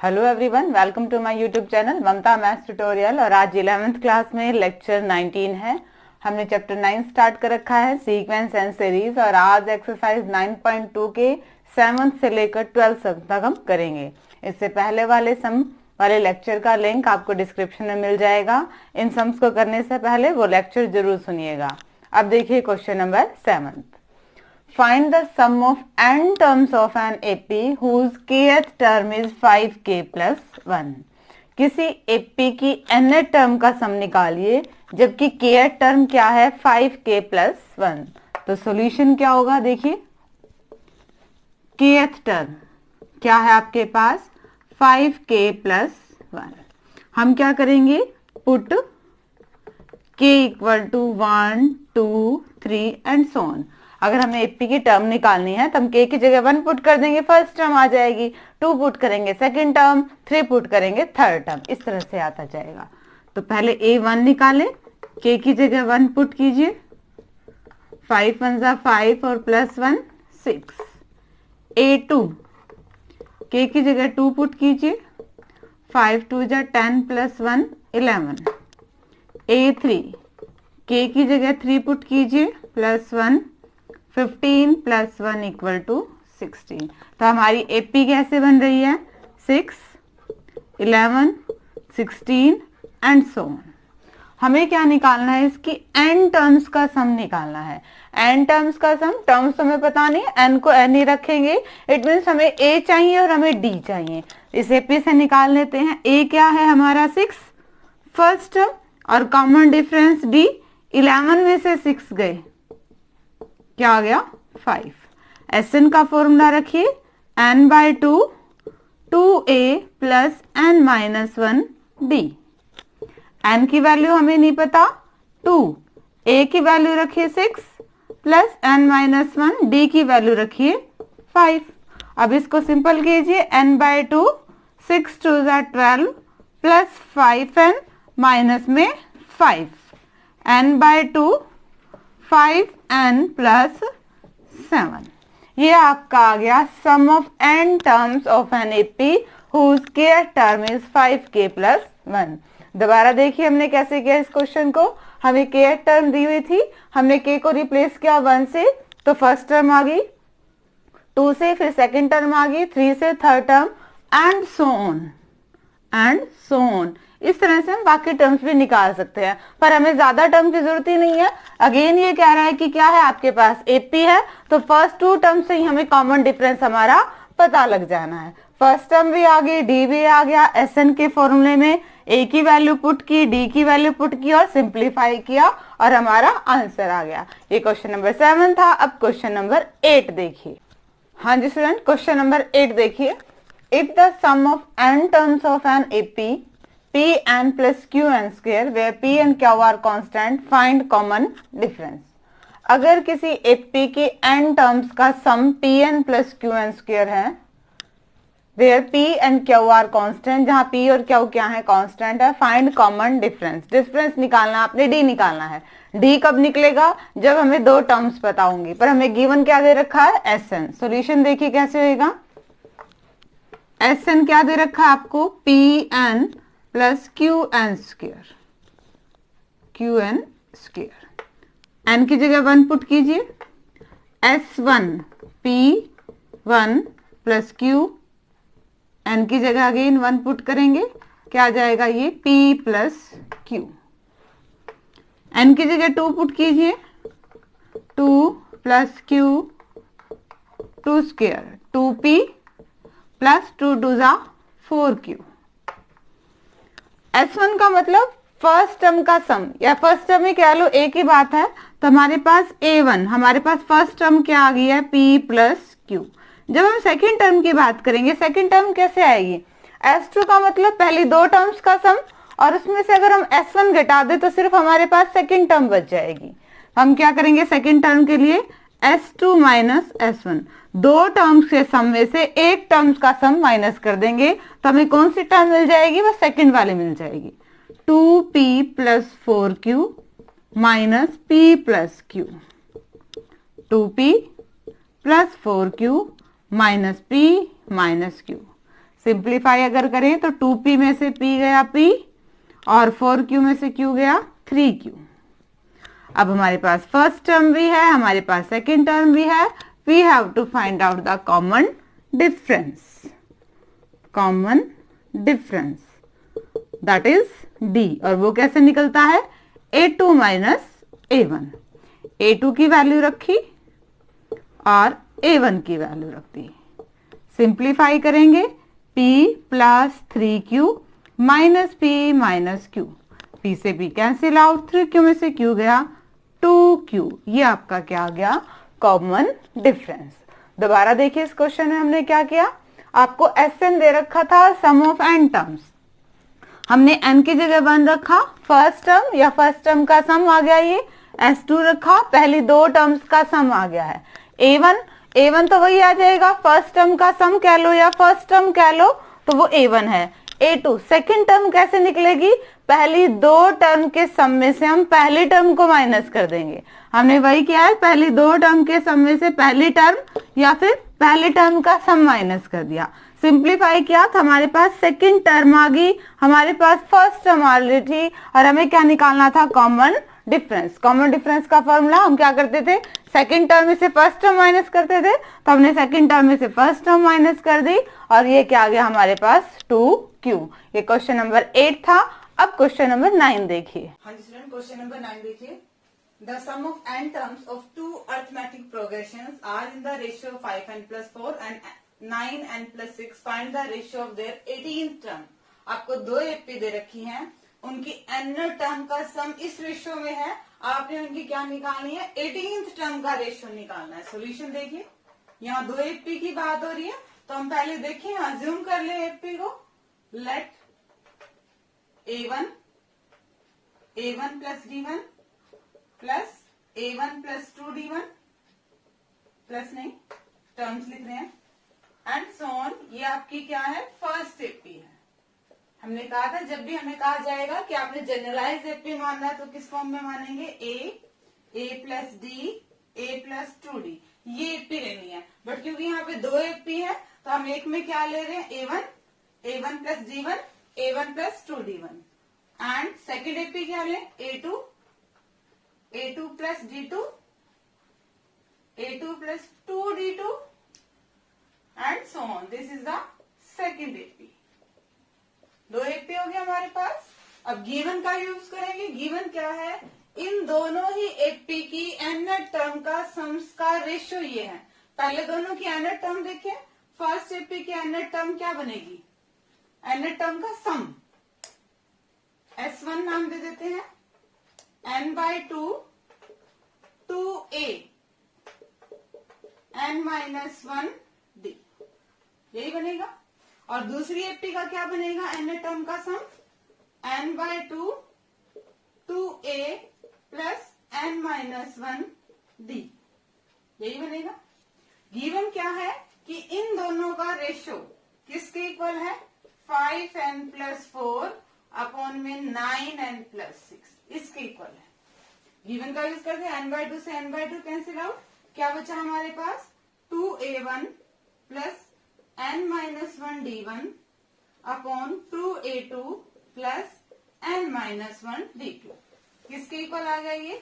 Hello everyone, welcome to my YouTube channel Mamta maths tutorial. और आज 11th class में lecture 19 है। हमने चैप्टर 9 स्टार्ट कर रखा है, सीक्वेंस एंड सीरीज। और आज एक्सरसाइज 9.2 के 7th से लेकर 12th तक हम करेंगे। इससे पहले वाले सम वाले लेक्चर का लिंक आपको डिस्क्रिप्शन में मिल जाएगा। इन सम्स को करने से पहले वो लेक्चर जरूर सुनिएगा। अब देखिए question number 7। Find the sum of n terms of an AP whose kth term is 5k plus 1। किसी AP की nth टर्म का सम निकालिए जबकि kth टर्म क्या है 5k plus 1। तो सॉल्यूशन क्या होगा, देखिए kth टर्म क्या है आपके पास 5k plus 1। हम क्या करेंगे, put k equal to 1 2 3 and so on. अगर हमें एपी की टर्म निकालनी है तो हम के की जगह 1 पुट कर देंगे, फर्स्ट टर्म आ जाएगी। 2 पुट करेंगे सेकंड टर्म, 3 पुट करेंगे थर्ड टर्म, इस तरह से आता जाएगा। तो पहले A1 निकालें, के की जगह 1 पुट कीजिए, 5 1 जा 5 और प्लस 1 6। A2 के की जगह 2 पुट कीजिए, 5 2 जा 10 प्लस 1 11। A3 के की जगह 3 पुट कीजिए, प्लस 1 15 प्लस 1 इक्वल टू 16। तो हमारी एपी कैसे बन रही है 6 11 16 एंड सो ऑन। हमें क्या निकालना है, इसकी एन टर्म्स का सम निकालना है। एन टर्म्स का सम, टर्म्स तो हमें पता नहीं, एन को एन ही रखेंगे। इट मीन्स हमें ए चाहिए और हमें डी चाहिए। इस एपी से निकाल लेते हैं। ए क्या है हमारा 6 फर्स्ट टर्म और कॉमन डिफरेंस डी, 11 में से 6 गए, क्या आ गया 5। एस एन का फॉर्मूला रखिए n by 2 2a plus n minus 1 d। n की वैल्यू हमें नहीं पता 2, a की वैल्यू रखिए 6 प्लस n माइनस 1, d की वैल्यू रखिए 5। अब इसको सिंपल कीजिए, n by 2 6 2 12 plus 5n minus में 5, n बाय 2 5n प्लस 7। ये आपका आ गया sum of n terms of an AP whose kth term is 5k plus 1। दोबारा देखिए हमने कैसे किया इस क्वेश्चन को। हमें kth टर्म दी हुई थी, हमने k को रिप्लेस किया 1 से, तो फर्स्ट टर्म आ गई, 2 से फिर सेकंड टर्म आ गई, 3 से third term and so on and so on. इस तरह से हम बाकी टर्म्स भी निकाल सकते हैं, पर हमें ज्यादा टर्म की जरूरत ही नहीं है। अगेन ये कह रहा है कि क्या है आपके पास एपी है, तो फर्स्ट 2 टर्म से ही हमें कॉमन डिफरेंस हमारा पता लग जाना है। फर्स्ट टर्म भी आ गई, डी भी आ गया। एस एन के फॉर्मूले में ए की वैल्यू पुट की, डी की वैल्यू पुट की और सिंप्लीफाई किया और हमारा आंसर आ गया। ये क्वेश्चन नंबर 7 था। अब क्वेश्चन नंबर 8 देखिए। हाँ जी स्टूडेंट, क्वेश्चन नंबर 8 देखिए। If the sum of n terms of an AP Pn plus Qn square where P and Q are constant, find common difference। अगर किसी AP के n टर्म्स का सम Pn plus Qn square है, where P and Q are constant, जहां P और Q क्या है constant है, find common difference। डिफरेंस निकालना, आपने D निकालना है। D कब निकलेगा, जब हमें 2 टर्म्स पता होंगी, पर हमें गिवन क्या दे रखा है Sn। सॉल्यूशन देखिए कैसे होएगा। Sn क्या दे रखा है आपको, Pn plus Qn square, Qn square. n की जगह 1 पुट कीजिए, S1 P1 plus Q, n की जगह अगेन 1 पुट करेंगे, क्या आ जाएगा ये P प्लस Q। n की जगह 2 पुट कीजिए, 2 plus Q 2 square, 2P plus 2 2 जा 4Q। S1 का मतलब फर्स्ट टर्म का सम, या फर्स्ट टर्म ही कह लो, एक ही बात है। तो हमारे पास A1, हमारे पास फर्स्ट टर्म क्या आ गई है P प्लस Q। जब हम सेकंड टर्म की बात करेंगे, सेकंड टर्म कैसे आएगी, S2 का मतलब पहली 2 टर्म्स का सम, और उसमें से अगर हम S1 घटा दे तो सिर्फ हमारे पास सेकंड टर्म बच जाएगी। हम क्या करेंगे सेकंड टर्म के लिए, S2 माइनस S1, 2 टर्म्स के सम में से एक टर्म्स का सम माइनस कर देंगे, तो हमें कौन सी टर्म मिल जाएगी, वो सेकंड वाली मिल जाएगी। 2P plus 4Q minus P plus Q, 2P plus 4Q minus P minus Q। Simplify अगर करें तो 2p में से p गया p और 4q में से q गया 3q। अब हमारे पास फर्स्ट टर्म भी है, हमारे पास सेकेंड टर्म भी है। We have to find out the common difference, common difference that is d। और वो कैसे निकलता है, a2 माइनस a1। a2 की वैल्यू रखी और a1 की वैल्यू रख दी। सिंप्लीफाई करेंगे p plus 3q minus p minus q, p से p कैंसिल आउट, 3q में से q गया 2q। ये आपका क्या आ गया, कॉमन डिफरेंस। दोबारा देखिए इस क्वेश्चन में हमने क्या किया, आपको SN दे रखा था सम ऑफ n टर्म्स, हमने n की जगह 1 रखा, फर्स्ट टर्म या फर्स्ट टर्म का सम आ गया, ये S2 रखा, पहली दो टर्म्स का सम आ गया है A1 तो वही आ जाएगा, फर्स्ट टर्म का सम कह लो या फर्स्ट टर्म कह लो तो वो A1 है। A2 सेकेंड टर्म कैसे निकलेगी, पहली दो टर्म के सम में से हम पहली टर्म को माइनस कर देंगे। हमने वही किया है, पहली दो टर्म के सम में से पहली टर्म या फिर पहले टर्म का सम माइनस कर दिया। सिंप्लीफाई किया तो हमारे पास सेकेंड टर्म आ गई, हमारे पास फर्स्ट टर्म आ रही थी और हमें क्या निकालना था, कॉमन डिफरेंस। कॉमन डिफरेंस का फॉर्मूला हम क्या करते थे, सेकेंड टर्म में से फर्स्ट टर्म माइनस करते थे, तो हमने सेकेंड टर्म में से फर्स्ट टर्म माइनस कर दी और ये क्या आ गया हमारे पास 2q। ये क्वेश्चन नंबर 8 था। अब क्वेश्चन नंबर 9 देखिए। हाँ जी स्टूडेंट, क्वेश्चन नंबर 9 देखिए। The sum of n terms of two arithmetic progressions are in the ratio 5n plus 4 and 9n plus 6. Find the ratio of their 18th term. आपको दो AP दे रखी हैं, उनकी n term का सम इस ratio में है, आपने उनकी क्या निकालनी है, 18th टर्म का रेशियो निकालना है। सॉल्यूशन देखिए, यहाँ दो एपी की बात हो रही है तो हम पहले देखिए, अज्यूम कर ले एपी को। Let a1 plus d1 plus a1 plus 2d1 plus नहीं, टर्म्स लिख रहे हैं एंड सो ऑन। ये आपकी क्या है, फर्स्ट एपी है। हमने कहा था जब भी हमें कहा जाएगा कि आपने जनरलाइज एपी मानना है तो किस फॉर्म में मानेंगे, a plus d a plus 2d, ये एपी लेनी है। बट क्योंकि यहाँ पे दो एपी है तो हम एक में क्या ले रहे हैं, a1 plus d1 a1 plus 2d1 and second AP क्या ले, a2 plus d2 a2 plus 2d2 and so on. This is the second AP. दो एपी हो गया हमारे पास। अब गिवन का यूज करेंगे। गिवन क्या है, इन दोनों ही एपी की n टर्म का सम्स का रेशियो ये है। पहले दोनों की n टर्म देखिए, फर्स्ट एपी की n टर्म क्या बनेगी, n टर्म का सम S1 नाम दे देते हैं, n/2 2a n-1d, यही बनेगा। और दूसरी एपी का क्या बनेगा, n टर्म का सम n/2 2a प्लस n-1d, यही बनेगा। गिवन क्या है कि इन दोनों का रेशियो किसके इक्वल है, 5n प्लस 4 अपॉन में 9n प्लस 6, इसके इक्वल है। गिवन का यूज करते हैं, n/2 से n/2 कैंसिल आउट, क्या बचा हमारे पास, 2a1 plus n-1d1 upon 2a2 plus n-1d2, किसके इक्वल आ गया ये,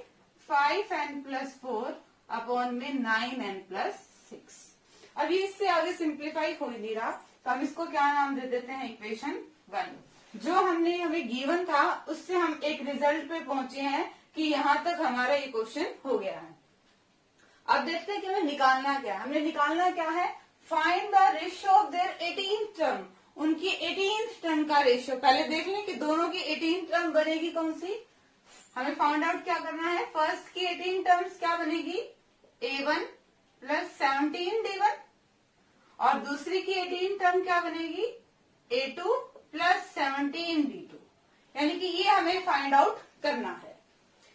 5n प्लस 4 अपॉन में 9n प्लस 6। अब ये इससे आगे सिंप्लीफाई हो ही नहीं रहा तो हम इसको क्या नाम दे देते हैं, इक्वेशन 1। जो हमें गिवन था उससे हम एक रिजल्ट पे पहुंचे हैं कि यहां तक हमारा ये क्वेश्चन हो गया है। अब देखते हैं कि हमें निकालना क्या है। हमने निकालना क्या है, find the ratio of their 18th term, उनकी 18th टर्म का रेशियो। पहले देख लें कि दोनों की 18th टर्म बनेगी कौन सी। हमें फाइंड आउट क्या करना है, फर्स्ट की 18 टर्म्स क्या बनेगी, a1 प्लस 17d1 और दूसरी की 18 टर्म क्या बनेगी, a2 प्लस 17d2। यानी कि ये हमें फाइंड आउट करना है।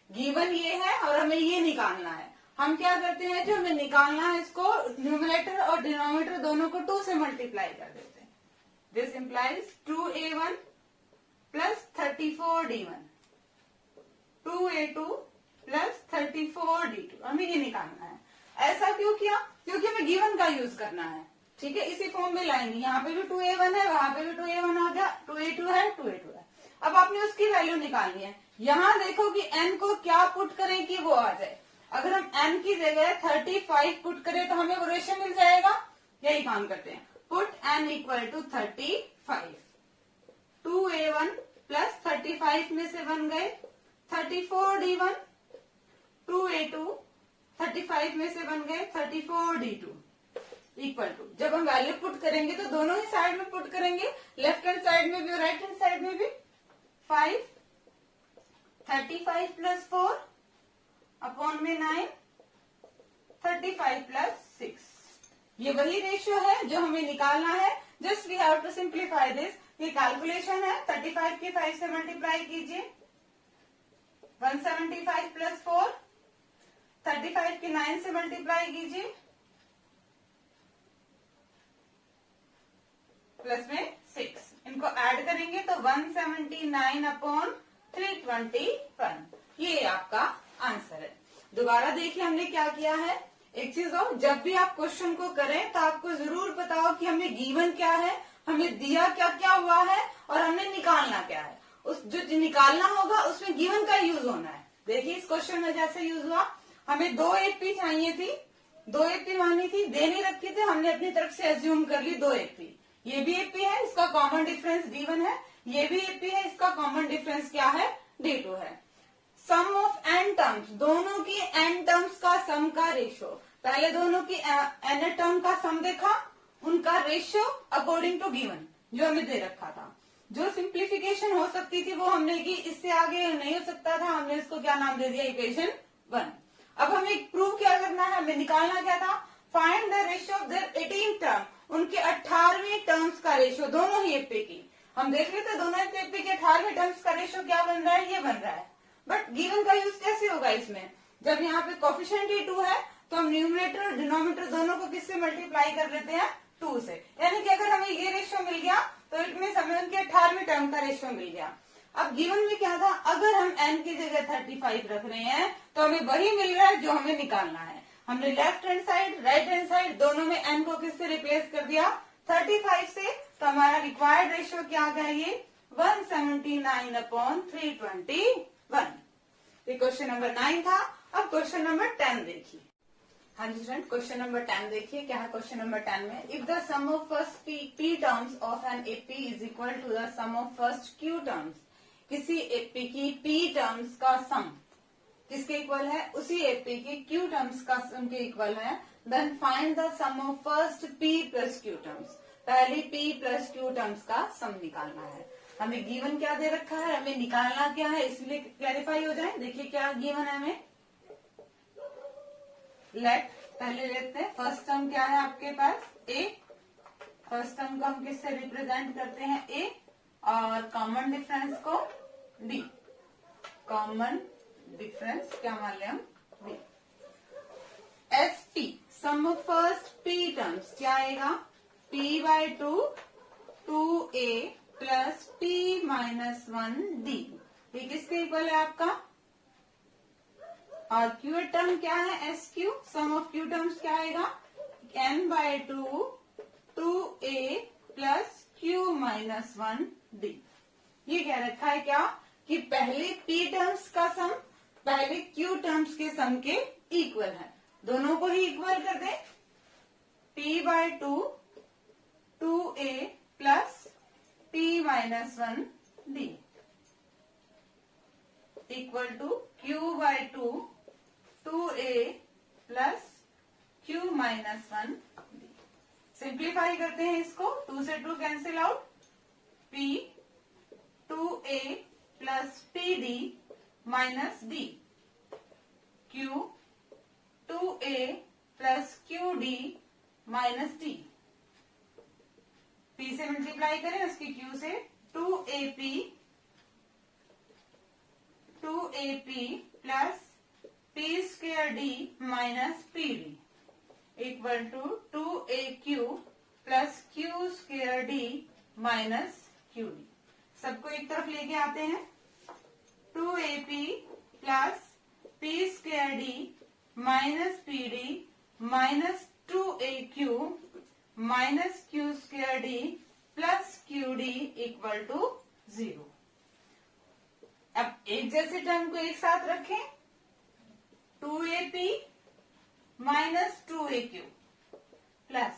गिवन ये है और हमें ये निकालना है। हम क्या करते हैं, जो हमें निकालना है इसको न्यूमरेटर और डिनोमिनेटर दोनों को 2 से मल्टीप्लाई कर देते हैं। This implies 2a1 plus 34d1 2a2 plus 34d2, हमें ये निकालना है। ऐसा क्यों किया, क्योंकि हमें गिवन का यूज करना है। ठीक है, इसी फॉर्म में लाएंगे। यहाँ पे भी 2a1 है, वहां पे भी 2a1 आ गया, 2a2 है, 2a2 है। अब आपने उसकी वैल्यू निकालनी है। यहाँ देखो कि n को क्या पुट करें कि वो आ जाए। अगर हम n की जगह 35 पुट करें तो हमें वो रेशियो मिल जाएगा। यही काम करते हैं। Put n equal to 35। 2a1 plus 35 में से बन गए 34d1, 2a2 35 में से बन गए 34d2 इक्वल टू, जब हम वैल्यू पुट करेंगे तो दोनों ही साइड में पुट करेंगे, लेफ्ट हैंड साइड में भी और राइट हैंड साइड में भी। 5 35 प्लस 4 अपॉन में 9 35 प्लस 6। ये वही रेशियो है जो हमें निकालना है। Just we have to simplify this. ये कैलकुलेशन है। 35 की 5 से मल्टीप्लाई कीजिए, 175 प्लस 4, 35 की 9 से मल्टीप्लाई कीजिए, प्लस में 6। इनको ऐड करेंगे तो 179 अपॉन 321। ये आपका आंसर है। दोबारा देखिए हमने क्या किया है। एक चीज और, जब भी आप क्वेश्चन को करें तो आपको जरूर बताओ कि हमें गिवन क्या है, हमें दिया क्या क्या हुआ है और हमने निकालना क्या है। उस जो निकालना होगा उसमें गिवन का यूज होना है। देखिए इस क्वेश्चन में जैसे यूज हुआ, हमें 2 एपी चाहिए थी, 2 एपी मानी थी, दे नहीं रखी थी, हमने अपनी तरफ से एज्यूम कर ली 2 एपी। ये भी एपी है, इसका कॉमन डिफरेंस D1 है। ये भी एपी है, इसका कॉमन डिफरेंस क्या है, D2 है। सम ऑफ n टर्म्स, दोनों की n टर्म्स का सम का रेशियो। पहले दोनों की n टर्म का सम देखा, उनका रेशियो अकॉर्डिंग टू गिवन जो हमें दे रखा था। जो सिंप्लीफिकेशन हो सकती थी वो हमने की, इससे आगे नहीं हो सकता था, हमने इसको क्या नाम दे दिया, इक्वेशन 1। अब हमें प्रूव क्या करना है, हमें निकालना क्या था, find the ratio of their 18 term, उनके 18वें टर्म्स का रेशियो, दोनों ही एपी की। हम देख लेते दोनों एपी के 18वें टर्म्स का रेशियो क्या बन रहा है, ये बन रहा है। बट गिवन का यूज कैसे होगा इसमें, जब यहाँ पे कोफिशिएंट ही 2 है तो हम न्यूमरेटर और डिनोमिनेटर दोनों को किससे मल्टीप्लाई कर लेते हैं, 2 से। यानी कि अगर हमें ये रेशियो मिल गया तो इट मींस हमें उनके 18वें टर्म का रेशियो मिल गया। अब गिवन में क्या था, अगर हम n की जगह 35 रख रहे हैं तो हमें वही मिल रहा है जो हमें निकालना है। हमने left hand side right hand side दोनों में n को किससे रिप्लेस कर दिया, 35 से। तो हमारा रिक्वायर्ड रेशियो क्या आ गया, ये 179 अपॉन 321। ये क्वेश्चन नंबर 9 था। अब क्वेश्चन नंबर 10 देखिए। हाँ जी स्टूडेंट, क्वेश्चन नंबर 10 देखिए क्या है। क्वेश्चन नंबर 10 में, if the sum of first p terms of an AP is equal to the sum of first q terms, किसी एपी की p टर्म्स का सम किसके इक्वल है, उसी एपी की q टर्म्स का सम के इक्वल है, then find the sum of first p plus q terms, पहली p प्लस q टर्म्स का सम निकालना है। हमें गिवन क्या दे रखा है, हमें निकालना क्या है, इसलिए क्लैरिफाई हो जाए। देखिए क्या गिवन है हमें, लेट पहले लेते हैं। फर्स्ट टर्म क्या है आपके पास, a। फर्स्ट टर्म को हम किससे रिप्रेजेंट करते हैं, a, और कॉमन डिफरेंस को d। कॉमन डिफरेंस क्या मान लिया हम, d। SP sum of first p terms क्या आएगा, p/2 2a plus p minus 1d। ये किसके इक्वल है आपका, और क्यू टर्म क्या है, SQ। Sum of q terms क्या आएगा, n/2 2a plus q minus 1d। ये क्या रखा है क्या, कि पहले p टर्म्स का सम पहले q टर्म्स के सम के इक्वल है। दोनों को ही इक्वल कर दे, p/2 2a plus p minus 1d equal to q/2 2a plus q minus 1d। Simplify करते हैं इसको, 2 से 2 cancel out, p 2a plus pd minus d, q 2a plus qd minus d। p से multiply करें उसकी q से, 2ap plus p square d minus pd equal to 2aq plus q square d minus qd। सबको एक तरफ लेके आते हैं, 2ap plus p square d minus pd minus 2aq minus q square d plus q d equal to 0। अब एक जैसे term को एक साथ रखें, 2AP minus 2AQ plus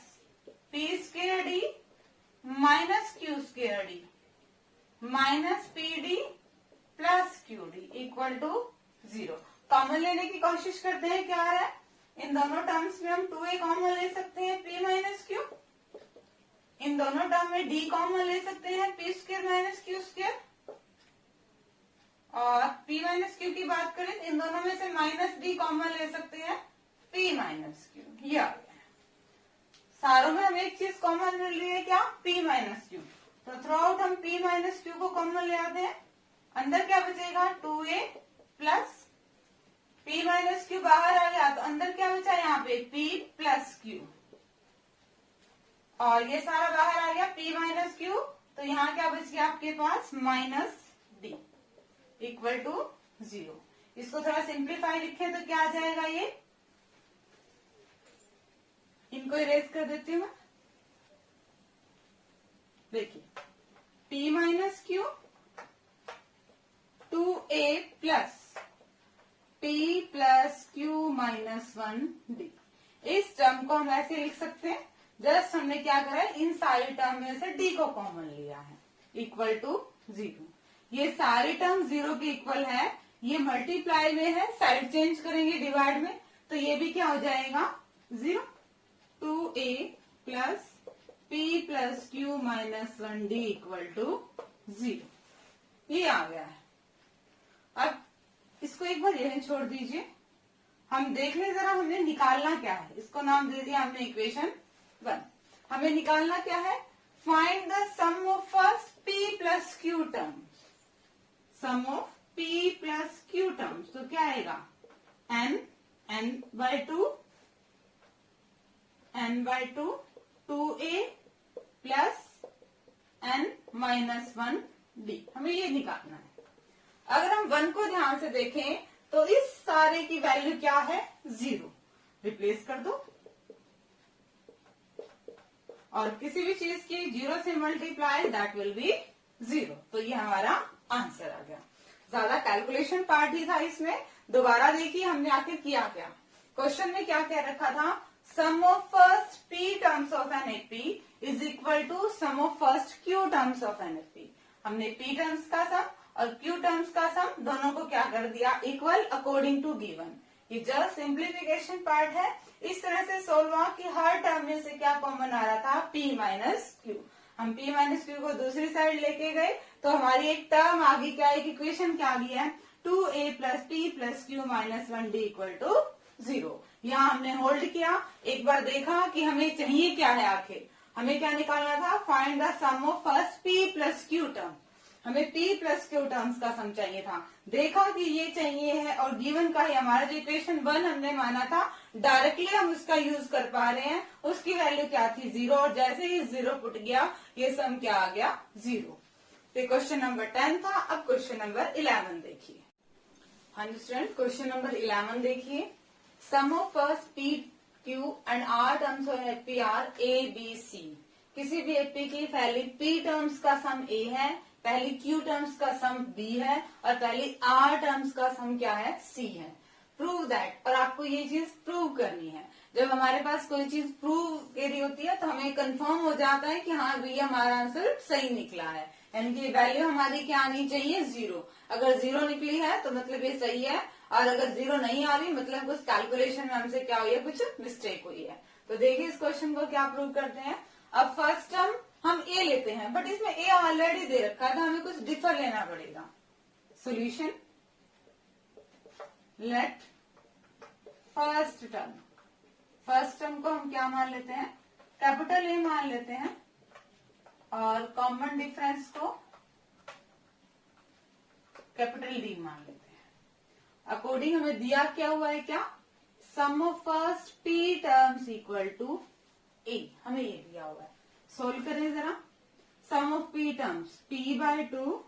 p square d minus q square d minus p d plus q d equal to 0। Common लेने की कोशिश करते हैं, क्या आ रहा है? इन दोनों टर्म्स में हम 2a कॉमन ले सकते हैं, p माइनस क्यू। इन दोनों टर्म में d कॉमन ले सकते हैं, p square minus q square. और p माइनस क्यू की बात करें तो इन दोनों में से माइनस d कॉमन ले सकते हैं, p माइनस क्यू। ये आ गया। सारों में हमें एक चीज कॉमन मिल रही है, क्या? p minus Q. तो थ्रू आउट हम p माइनस क्यू को कॉमन ले आते हैं। अंदर क्या बचेगा? 2a plus p minus Q बाहर आ गया, तो अंदर क्या बचा? यहाँ पे p प्लस क्यू। और ये सारा बाहर आ गया p माइनस क्यू, तो यहाँ क्या बच गया आपके पास? Minus d equal to 0। इसको थोड़ा सिंप्लीफाई लिखें तो क्या आ जाएगा? ये इनको इरेज कर देती हूँ मैं। देखिए, p minus Q 2a plus p plus q minus 1d। इस टर्म को हम ऐसे लिख सकते हैं, जस्ट हमने क्या करा है, इन सारे टर्म में से d को कॉमन लिया है, इक्वल टू 0। ये सारे टर्म 0 के इक्वल है, ये मल्टीप्लाई में है, साइड चेंज करेंगे डिवाइड में, तो ये भी क्या हो जाएगा? 0। 2a plus p plus q minus 1d equal to 0। ये आ गया है। अब इसको एक बार यहीं छोड़ दीजिए, हम देख लें जरा हमने निकालना क्या है। इसको नाम दे दिया हमने इक्वेशन 1। हमें निकालना क्या है? Find the sum of first p plus q terms. Sum of p plus q terms, तो क्या आएगा? n/2 2a plus n minus 1d। हमें ये निकालना है। अगर हम 1 को ध्यान से देखें तो इस सारे की वैल्यू क्या है? 0। रिप्लेस कर दो, और किसी भी चीज की 0 से मल्टीप्लाई, दैट विल बी 0। तो ये हमारा आंसर आ गया। ज्यादा कैलकुलेशन पार्ट ही था इसमें। दोबारा देखिए हमने आखिर किया क्या। क्वेश्चन में क्या कह रखा था? Sum of first p terms of an AP is equal to sum of first q terms of an AP. हमने p टर्म्स का सम और q टर्म्स का सम दोनों को क्या कर दिया? Equal according to given. ये जस्ट सिंप्लीफिकेशन पार्ट है। इस तरह से सोल्व हुआ कि हर टर्म में से क्या कॉमन आ रहा था? p minus Q. हम p माइनस क्यू को दूसरी साइड लेके गए तो हमारी एक टर्म आ गई, क्या? एक इक्वेशन क्या आ गई है? 2a plus p plus q minus 1d equal to 0। यहाँ हमने होल्ड किया, एक बार देखा कि हमें चाहिए क्या है। आखिर हमें क्या निकालना था? Find the sum of first p plus q term. हमें p प्लस क्यू टर्म्स का सम चाहिए था। देखा कि ये चाहिए है और गिवन का ही हमारा जो इक्वेशन 1 हमने माना था, डायरेक्टली हम उसका यूज कर पा रहे हैं। उसकी वैल्यू क्या थी? 0। और जैसे ही 0 पुट गया, ये सम क्या आ गया? 0। तो क्वेश्चन नंबर 10 था। अब क्वेश्चन नंबर 11 देखिए। हाँ जी स्टूडेंट, क्वेश्चन नंबर 11 देखिए। Sum of first p q and r terms of AP are a b c। किसी भी एपी की पहली p टर्म्स का सम a है, पहली q टर्म्स का सम b है और पहली r टर्म्स का सम क्या है? c है। प्रूव दैट, और आपको ये चीज प्रूव करनी है। जब हमारे पास कोई चीज प्रूव करी होती है तो हमें कंफर्म हो जाता है कि हाँ भैया हमारा आंसर सही निकला है, यानी कि वैल्यू हमारी क्या आनी चाहिए? 0। अगर 0 निकली है तो मतलब ये सही है, और अगर 0 नहीं आ रही मतलब कुछ कैलकुलेशन में हमसे क्या हुई है? कुछ मिस्टेक हुई है। तो देखिए इस क्वेश्चन को क्या प्रूव करते हैं। अब फर्स्ट टर्म हम a लेते हैं, बट इसमें a ऑलरेडी दे रखा है तो हमें कुछ डिफर लेना पड़ेगा। सोल्यूशन, लेट फर्स्ट टर्म को हम क्या मान लेते हैं? कैपिटल A मान लेते हैं, और कॉमन डिफरेंस को कैपिटल D मान लेते हैं। अकॉर्डिंग हमें दिया क्या हुआ है? क्या? Sum of first p terms equal to a। हमें ये दिया हुआ है। सोल्व करें जरा। सम of p terms p/2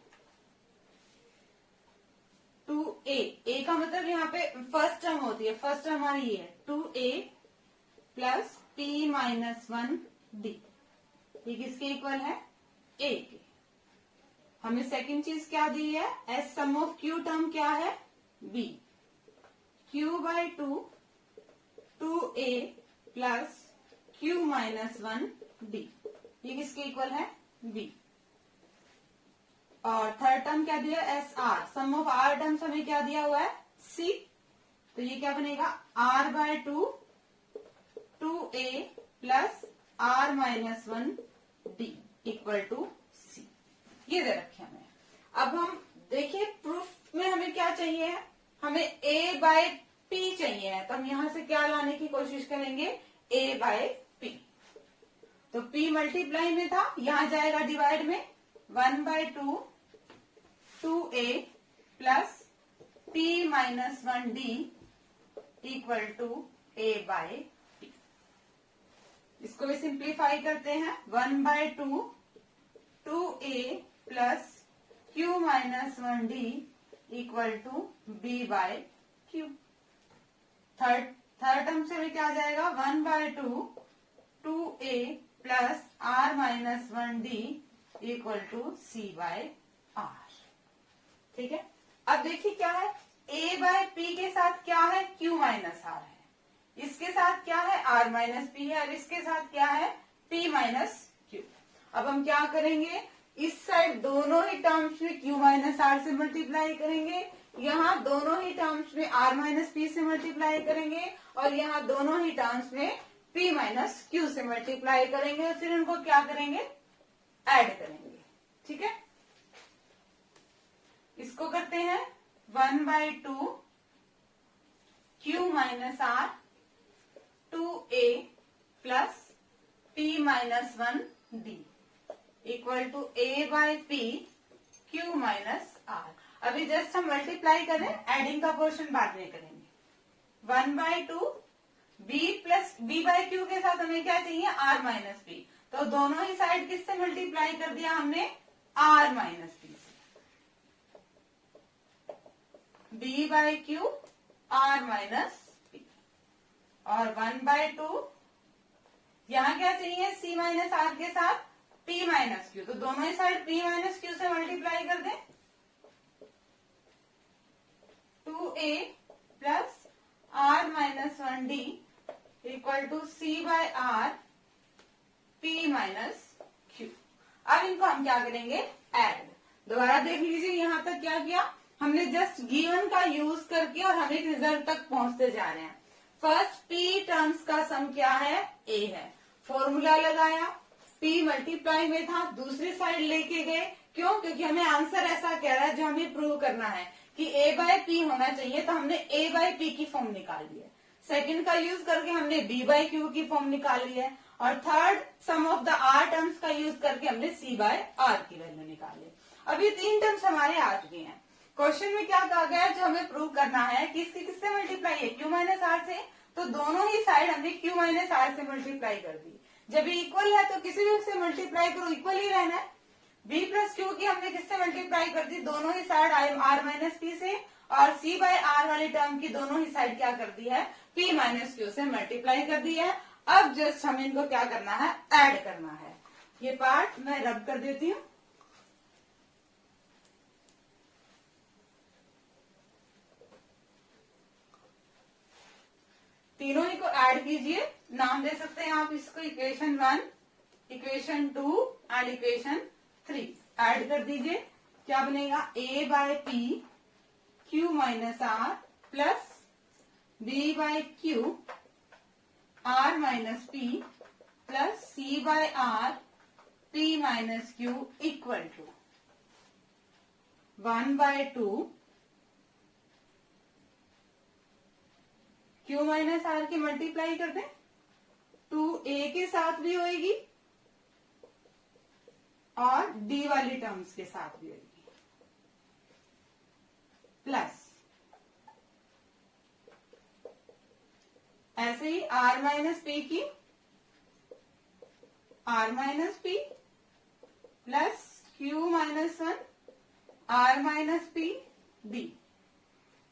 2a का मतलब यहाँ पे फर्स्ट टर्म होती है। फर्स्ट टर्म हमारी ये है 2a plus p minus 1 d, ये किसके इक्वल है? ए के। हमें सेकंड चीज क्या दी है? S sum of q term क्या है? B, q by two a plus q minus 1 d, ये किसके इक्वल है? बी। और थर्ड टर्म क्या दिया? S r, sum of r terms हमें क्या दिया हुआ है? सी, तो ये क्या बनेगा? R by two a plus r minus 1 d equal to c, ये दे रखे हमें। अब हम देखिए प्रूफ में हमें क्या चाहिए है? हमें ए बाय पी चाहिए है, तो हम यहां से क्या लाने की कोशिश करेंगे? A by p. तो पी मल्टीप्लाई में था, यहां जाएगा डिवाइड में, 1/2 2a plus p minus 1d equal to a by p। इसको भी सिंप्लीफाई करते हैं, 1/2 2a plus q minus 1d equal to b by q। Third term से भी क्या आ जाएगा? 1/2 2a plus r minus 1d equal to c by r। ठीक है, अब देखिए क्या है? a बाय p के साथ क्या है? q माइनस r है, इसके साथ क्या है? r माइनस p है, और इसके साथ क्या है? p minus q। अब हम क्या करेंगे? इस साइड दोनों ही टर्म्स में q माइनस r से मल्टीप्लाई करेंगे, यहाँ दोनों ही टर्म्स में r माइनस p से मल्टीप्लाई करेंगे, और यहाँ दोनों ही टर्म्स में p माइनस q से मल्टीप्लाई करेंगे, और फिर उनको क्या करेंगे? ऐड करेंगे। ठीक है, इसको करते हैं 1/2 q minus r 2a plus p minus 1 d equal to a by p q minus r। अभी जस्ट हम मल्टीप्लाई करें, एडिंग का पोर्शन बाद में करेंगे। 1/2 b plus b by q के साथ हमें क्या चाहिए? r माइनस p, तो दोनों ही साइड किससे मल्टीप्लाई कर दिया हमने? r माइनस p से। b by q r minus p, और 1/2 यहाँ क्या चाहिए? c माइनस r के साथ p माइनस q, तो दोनों ही साइड p माइनस q से मल्टीप्लाई कर दें, 2a plus r minus 1d equal to c by r p minus q। अब इनको हम क्या करेंगे? ऐड। दोबारा देख लीजिए, यहां तक क्या किया हमने? जस्ट गिवन का यूज करके और हम एक रिजल्ट तक पहुंचते जा रहे हैं। फर्स्ट p टर्म्स का सम क्या है? a है, फॉर्मूला लगाया, p मल्टीप्लाई में था, दूसरी साइड लेके गए। क्यों? क्योंकि हमें आंसर ऐसा कह रहा है जो हमें प्रूव करना है कि a बाय p होना चाहिए, तो हमने a बाय p की फॉर्म निकाल ली है। सेकंड का यूज करके हमने b बाय q की फॉर्म निकाल ली है, और third some of the r terms का यूज करके हमने c बाय r की वैल्यू निकाली। अब ये तीन टर्म्स हमारे आ चुके हैं। क्वेश्चन में क्या कहा गया है? जो हमें प्रूव करना है कि इसकी किससे मल्टीप्लाई है? q माइनस r से, तो दोनों ही साइड हमने q माइनस r से मल्टीप्लाई कर दी। जब ये इक्वल है तो किसी भी से मल्टीप्लाई करो, इक्वल ही रहना है। b प्लस क्यू की हमने किससे मल्टीप्लाई कर दी? दोनों ही साइड r माइनस p से, और c बाय r वाली टर्म की दोनों ही साइड क्या कर दी है? p माइनस क्यू से मल्टीप्लाई कर दी है। अब जस्ट हमें इनको क्या करना है? ऐड करना है। ये पार्ट मैं रब कर देती हूँ। तीनों ही को ऐड कीजिए, नाम दे सकते हैं आप इसको equation 1, equation 2 and equation 3। Add कर दीजिए, क्या बनेगा? a by p q minus r plus b by q r minus p plus c by r p minus q equal to 1/2 q minus r की मल्टीप्लाई कर दें, 2a के साथ भी होगी और d वाली टर्म्स के साथ भी होगी, प्लस ऐसे ही r माइनस p की r minus p plus q minus 1 r minus p d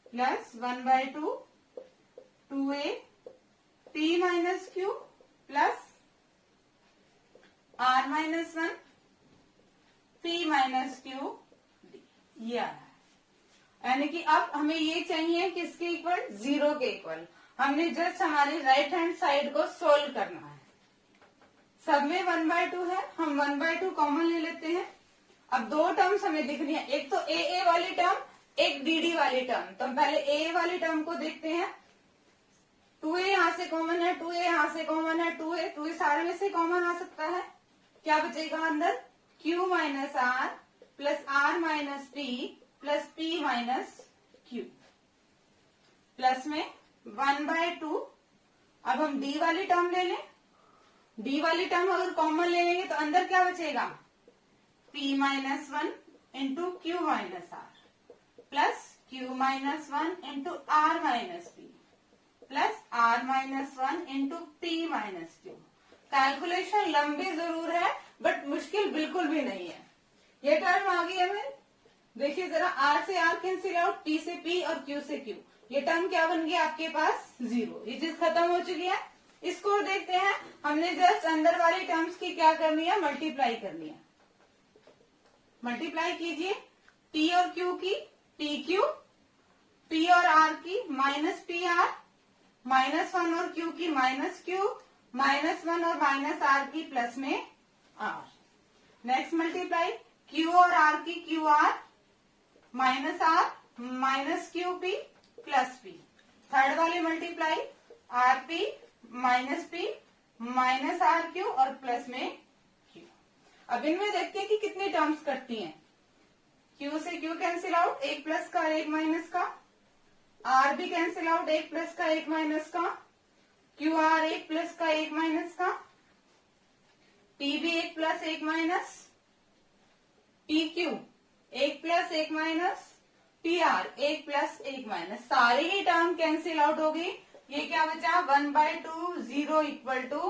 plus 1/2 2a p minus q plus r minus 1 p minus Q D, ये आ रहा है। यानी कि अब हमें ये चाहिए किसके इक्वल, 0 के इक्वल। हमने जस्ट हमारी राइट हैंड साइड को सोल्व करना है। सब में 1/2 है, हम 1/2 कॉमन ले लेते हैं। अब दो टर्म्स हमें दिख रही है, एक तो ए वाली टर्म, एक डी वाली टर्म। तो हम पहले ए वाली टर्म को देखते हैं। 2a यहां से कॉमन है, 2a यहां से कॉमन है, 2a सारे में से कॉमन आ सकता है। क्या बचेगा अंदर, q minus r plus r minus p plus p minus q, plus में 1/2। अब हम डी वाली टर्म ले लें। डी वाली टर्म अगर कॉमन ले लेंगे तो अंदर क्या बचेगा, p minus 1 into q minus r plus q minus 1 into r minus p plus r minus 1 into p minus q. Calculation लंबी जरूर है बट मुश्किल बिल्कुल भी नहीं है। ये टर्म आ गई हमें, देखिए जरा, r से r कैंसिल आउट, p से p और q से q। ये टर्म क्या बन गया आपके पास, 0। ये चीज खत्म हो चुकी है। इसको देखते हैं, हमने जस्ट अंदर वाली टर्म्स की क्या करनी है, मल्टीप्लाई करनी है। मल्टीप्लाई कीजिए t और q की, टी क्यू, p और r की माइनस पी आर, माइनस 1 और q की माइनस क्यू, माइनस 1 और माइनस r की प्लस में r। नेक्स्ट मल्टीप्लाई q और r की q r minus r minus q p plus p. Third वाली multiply r p minus p minus r q और plus में क्यू। अब इनमें देखते हैं कि कितनी टर्म्स कटती हैं। क्यू से क्यू कैंसिल आउट, एक प्लस का और एक माइनस का। आर भी कैंसिल आउट, एक प्लस का एक माइनस का। क्यू आर एक प्लस का एक माइनस का। टी भी एक प्लस एक माइनस। टी क्यू एक प्लस एक माइनस। टी आर एक प्लस एक माइनस। सारी ही टर्म कैंसिल आउट हो गई। ये क्या बचा, 1/2 0 इक्वल टू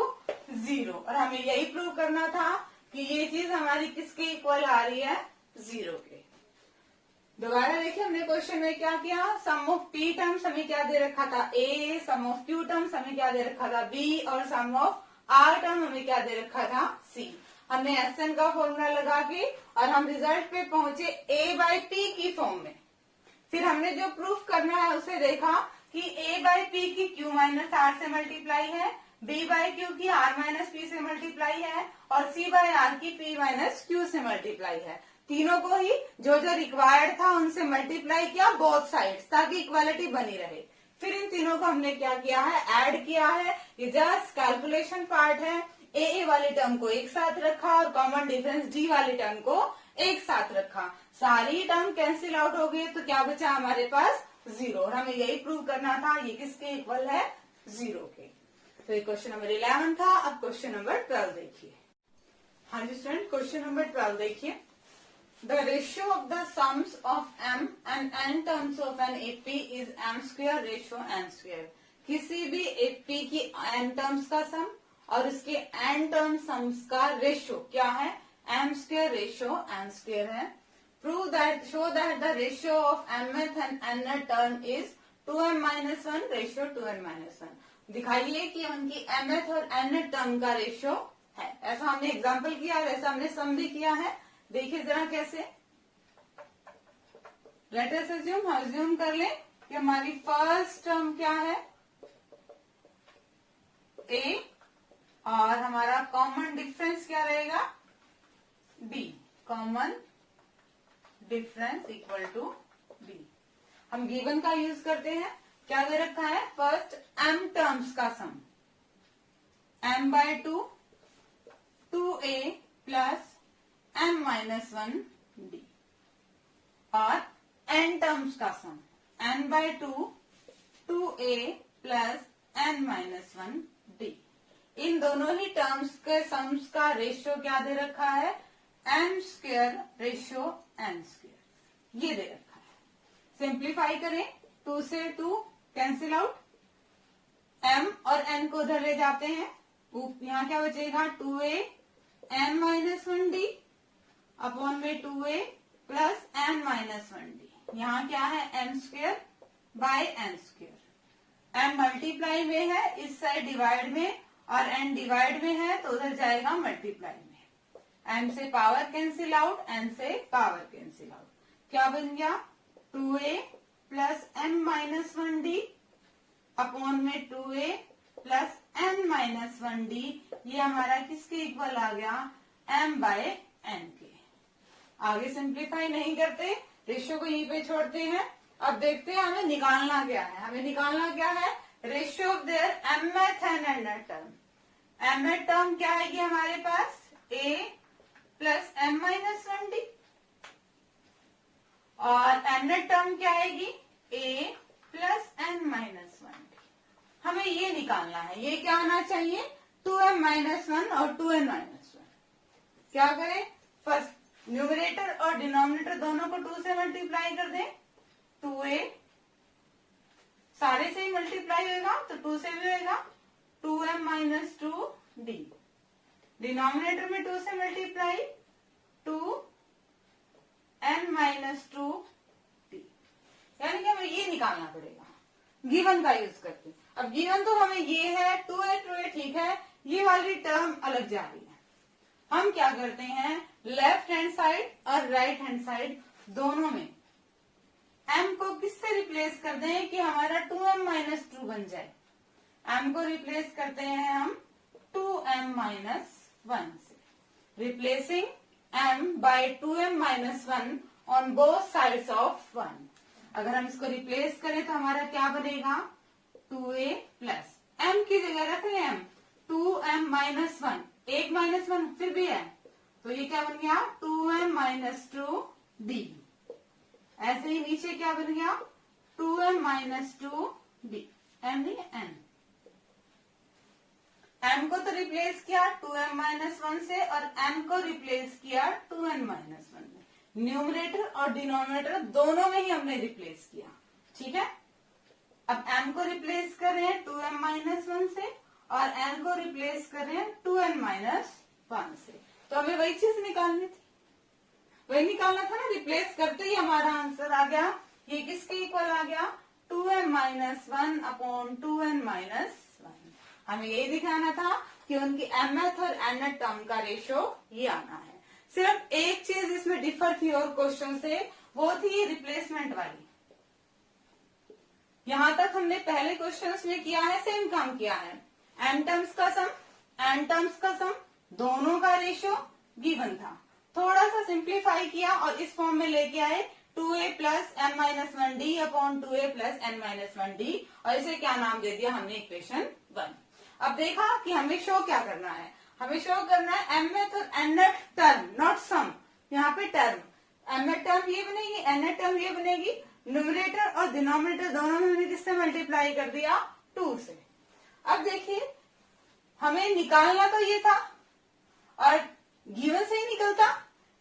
0। और हमें यही प्रूव करना था कि ये चीज हमारी किसके इक्वल आ रही है, 0 के। दोबारा देखिए, हमने क्वेश्चन में क्या किया, सम ऑफ पी टर्म्स हमें क्या दे रखा था, ए, सम ऑफ क्यू टर्म्स हमें क्या दे रखा था, बी, और सम ऑफ आर टर्म हमें क्या दे रखा था, सी। हमने एसएन का फॉर्मूला लगा के और हम रिजल्ट पे पहुंचे a/p की फॉर्म में। फिर हमने जो प्रूफ करना है उसे देखा कि a/p की q माइनस आर से मल्टीप्लाई है, b/q की r माइनस पी से मल्टीप्लाई है और c/r की p माइनस क्यू से मल्टीप्लाई है। तीनों को ही जो जो रिक्वायर्ड था उनसे मल्टीप्लाई किया बोथ साइड्स, ताकि इक्वालिटी बनी रहे। फिर इन तीनों को हमने क्या किया है, ऐड किया है। ये जस्ट कैलकुलेशन पार्ट है। ए वाली टर्म को एक साथ रखा और कॉमन डिफरेंस डी वाली टर्म को एक साथ रखा। सारी टर्म कैंसिल आउट हो गई तो क्या बचा हमारे पास, 0। और हमें यही प्रूव करना था ये किसके इक्वल है, 0 के। तो ये क्वेश्चन नंबर 11 था। अब क्वेश्चन नंबर 12 देखिए। हाँ जी स्टूडेंट, क्वेश्चन नंबर 12 देखिए। The ratio of the sums of m and n terms of an AP is m square ratio n square। किसी भी AP की n टर्म्स का सम और उसके n टर्म सम्स का रेशियो क्या है, m square ratio n square है। Prove that, show that the ratio of mth and nth term is 2m minus 1 ratio 2n minus 1। दिखाइए कि उनकी mth और nth टर्म का रेशियो है। ऐसा हमने एग्जाम्पल किया और ऐसा हमने सम भी किया है। देखिए जरा कैसे। लेट अस अज्यूम कर लें कि हमारी फर्स्ट टर्म क्या है, ए, और हमारा कॉमन डिफरेंस क्या रहेगा, b. Common difference equal to b. हम गिवन का यूज करते हैं। क्या दे रखा है, फर्स्ट m टर्म्स का सम, m/2 2a plus m minus 1 d, और n टर्म्स का सम n/2 2a plus n minus 1 d। इन दोनों ही टर्म्स के सम्स का रेशियो क्या दे रखा है, m square ratio n square, ये दे रखा है। सिंप्लीफाई करें, 2 से 2 कैंसिल आउट, m और n को उधर ले जाते हैं। यहाँ क्या बचेगा, 2a m minus 1 d upon में 2a plus n minus 1 d। यहाँ क्या है, m square by n square. m multiply में है, इस साइड डिवाइड में, और n डिवाइड में है तो उधर जाएगा मल्टीप्लाई में। m से पावर कैंसिल आउट, n से पावर कैंसिल आउट, क्या बन गया 2a plus m minus 1d upon में 2a plus n minus 1d, ये हमारा किसके इक्वल आ गया m बाय n के। आगे सिंप्लीफाई नहीं करते, रेशियो को यहीं पे छोड़ते हैं। अब देखते हैं हमें निकालना क्या है। हमें निकालना क्या है, ratio of their mth and nth term. mth term क्या आएगी हमारे पास a plus m minus 1d और nth टर्म क्या आएगी a plus n minus 1d। हमें ये निकालना है, ये क्या आना चाहिए 2m माइनस 1 और 2n माइनस 1। क्या करें, फर्स्ट न्यूमरेटर और डिनोमिनेटर दोनों को 2 से मल्टीप्लाई कर दें, 2a सारे से ही मल्टीप्लाई होगा तो 2 से भी होगा 2m माइनस 2d, डिनोमिनेटर में 2 से मल्टीप्लाई 2n माइनस 2d, यानी कि हमें ये निकालना पड़ेगा गिवन का यूज करके। अब गिवन तो हमें ये है 2a ठीक है, ये वाली टर्म अलग जा रही है। हम क्या करते हैं, लेफ्ट हैंड साइड और राइट हैंड साइड दोनों में m को किससे रिप्लेस कर दें कि हमारा 2m माइनस 2 बन जाए। m को रिप्लेस करते हैं हम 2m माइनस 1 से, replacing m by 2m minus 1 on both sides of 1। अगर हम इसको रिप्लेस करें तो हमारा क्या बनेगा 2a प्लस m की जगह रख रहे हैं हम 2m माइनस 1, एक माइनस 1 फिर भी है तो ये क्या बन गया 2m माइनस 2d। ऐसे ही नीचे क्या बन गया 2m माइनस 2d, m नहीं n। m को तो रिप्लेस किया 2m माइनस 1 से और n को रिप्लेस किया 2n माइनस 1 में। न्यूमरेटर और डिनोमिनेटर दोनों में ही हमने रिप्लेस किया, ठीक है। अब m को रिप्लेस कर रहे हैं 2m माइनस 1 से और n को रिप्लेस कर रहे हैं 2n माइनस 1 से। तो हमें वही चीज निकालनी थी, वही निकालना था ना, रिप्लेस करते ही हमारा आंसर आ गया। ये किसके इक्वल आ गया 2m minus 1 upon 2n minus 1। हमें यही दिखाना था कि उनकी mth और nth टर्म का रेशियो ये आना है। सिर्फ एक चीज इसमें डिफर थी और क्वेश्चन से, वो थी रिप्लेसमेंट वाली। यहां तक हमने पहले क्वेश्चंस में किया है, सेम काम किया है। n टर्म्स का सम, n टर्म्स का सम, दोनों का रेशियो गिवन था। थोड़ा सा सिंप्लीफाई किया और इस फॉर्म में लेके आए 2a plus m minus 1d upon 2a plus n minus 1d और इसे क्या नाम दे दिया हमने इक्वेशन 1। अब देखा कि हमें शो क्या करना है, हमें शो करना है mth और nth टर्म, नॉट सम। यहाँ पे टर्म, mth टर्म ये बनेगी, nth टर्म ये बनेगी। न्यूमरेटर और डिनोमिनेटर दोनों में हमने किससे मल्टीप्लाई कर दिया 2 से। अब देखिए हमें निकालना तो ये था और गिवन से ही निकलता,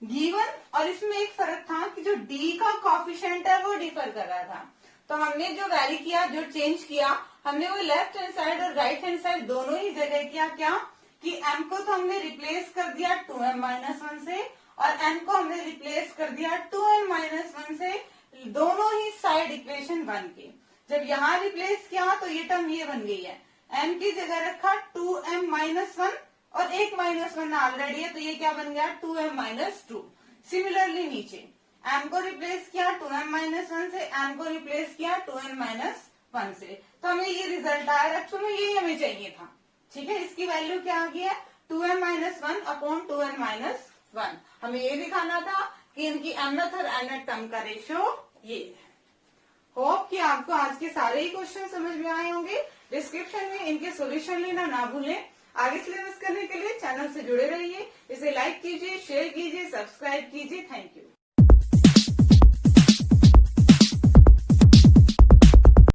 गिवन और इसमें एक फर्क था कि जो d का कॉफिशिएंट है वो डिफर कर रहा था। तो हमने जो वैरी किया, जो चेंज किया, हमने वो लेफ्ट हैंड साइड और राइट हैंड साइड दोनों ही जगह किया क्या कि m को तो हमने रिप्लेस कर दिया 2m माइनस 1 से और n को हमने रिप्लेस कर दिया 2n माइनस 1 से, दोनों ही साइड इक्वेशन 1 की। जब यहाँ रिप्लेस किया तो ये टर्म ये बन गई है, m की जगह रखा 2m माइनस 1 और एक माइनस 1 ऑलरेडी है तो ये क्या बन गया 2m माइनस 2। सिमिलरली नीचे m को रिप्लेस किया 2m माइनस 1 से, n को रिप्लेस किया 2n माइनस 1 से, तो हमें ये रिजल्ट आया। एक्चुअली में यही हमें चाहिए था, ठीक है। इसकी वैल्यू क्या आ गई है 2m minus 1 upon 2n minus 1। हमें ये दिखाना था कि इनकी mth और nth टर्म का रेशियो ये है। होप कि आपको आज के सारे ही क्वेश्चन समझ में आए होंगे। डिस्क्रिप्शन में इनके सॉल्यूशन लेना ना भूलें। आगे सिलेबस करने के लिए चैनल से जुड़े रहिए, इसे लाइक कीजिए, शेयर कीजिए, सब्सक्राइब कीजिए। Thank you.